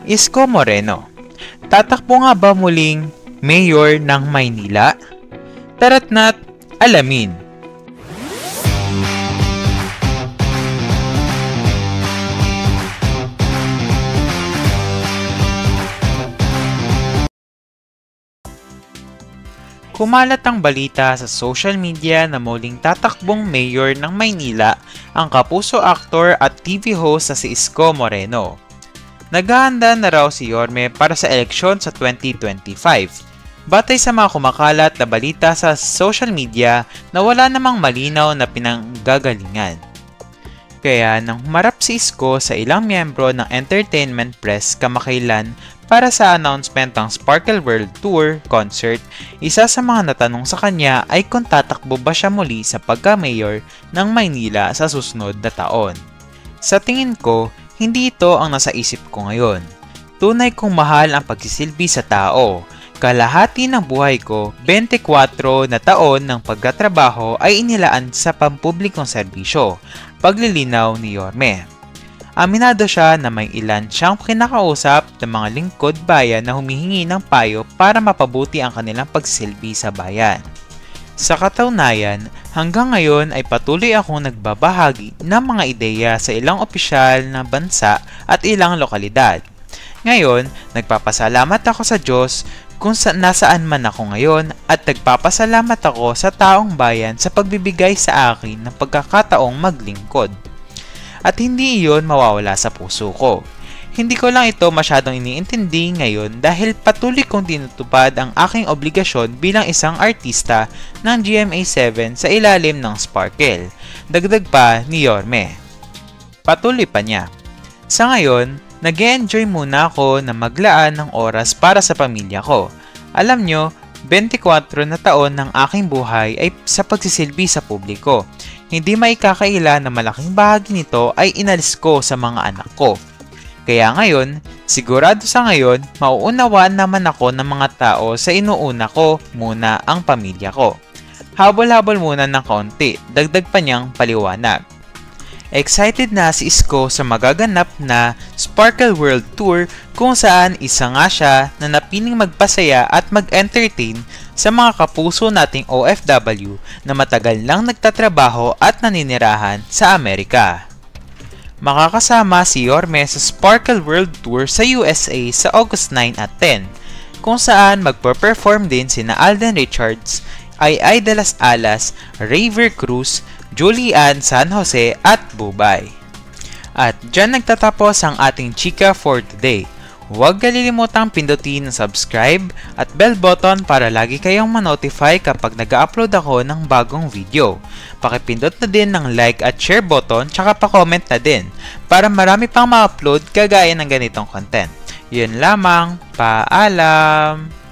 Isko Moreno. Tatakbo nga ba muling mayor ng Maynila? Tara't na't alamin. Kumalat ang balita sa social media na muling tatakbong mayor ng Maynila ang kapuso aktor at TV host na si Isko Moreno. Naghahanda na raw si Yorme para sa eleksyon sa 2025. Batay sa mga kumakalat na balita sa social media na wala namang malinaw na pinanggagalingan. Kaya nang humarap si Isko sa ilang miyembro ng entertainment press kamakailan para sa announcement ng Sparkle World Tour concert, isa sa mga natanong sa kanya ay kung tatakbo ba siya muli sa pagka-mayor ng Maynila sa susunod na taon. Sa tingin ko, hindi ito ang nasa isip ko ngayon. Tunay kong mahal ang pagsisilbi sa tao. Kalahati ng buhay ko, 24 na taon ng pagkatrabaho ay inilaan sa pampublikong serbisyo, paglilinaw ni Yorme. Aminado siya na may ilan siyang kinakausap ng mga lingkod bayan na humihingi ng payo para mapabuti ang kanilang pagsilbi sa bayan. Sa katunayan, hanggang ngayon ay patuloy akong nagbabahagi ng mga ideya sa ilang opisyal na bansa at ilang lokalidad. Ngayon, nagpapasalamat ako sa Diyos kung nasaan man ako ngayon at nagpapasalamat ako sa taong bayan sa pagbibigay sa akin ng pagkakataong maglingkod. At hindi iyon mawawala sa puso ko. Hindi ko lang ito masyadong iniintindi ngayon dahil patuloy kong tinutupad ang aking obligasyon bilang isang artista ng GMA7 sa ilalim ng Sparkle. Dagdag pa ni Yorme. Patuloy pa niya. Sa ngayon, nag-e-enjoy muna ako na maglaan ng oras para sa pamilya ko. Alam nyo, 24 na taon ng aking buhay ay sa pagsisilbi sa publiko. Hindi maikakaila na malaking bahagi nito ay inalis ko sa mga anak ko. Kaya ngayon, sigurado sa ngayon, mauunawaan naman ako ng mga tao sa inuuna ko muna ang pamilya ko. Habol-habol muna ng kaunti, dagdag pa niyang paliwanag. Excited na si Isko sa magaganap na Sparkle World Tour kung saan isa nga siya na napiling magpasaya at mag-entertain sa mga kapuso nating OFW na matagal lang nagtatrabaho at naninirahan sa Amerika. Makakasama si Yorme sa Sparkle World Tour sa USA sa August 9 at 10, kung saan magpe-perform din sina Alden Richards, Ai de las Alas, Raver Cruz, Julian San Jose at Bubay. At dyan nagtatapos ang ating chika for today. Huwag kalilimutang pindutin ang subscribe at bell button para lagi kayong ma-notify kapag nag-upload ako ng bagong video. Pakipindot na din ng like at share button tsaka pa-comment na din para marami pang ma-upload kagaya ng ganitong content. Yun lamang, paalam!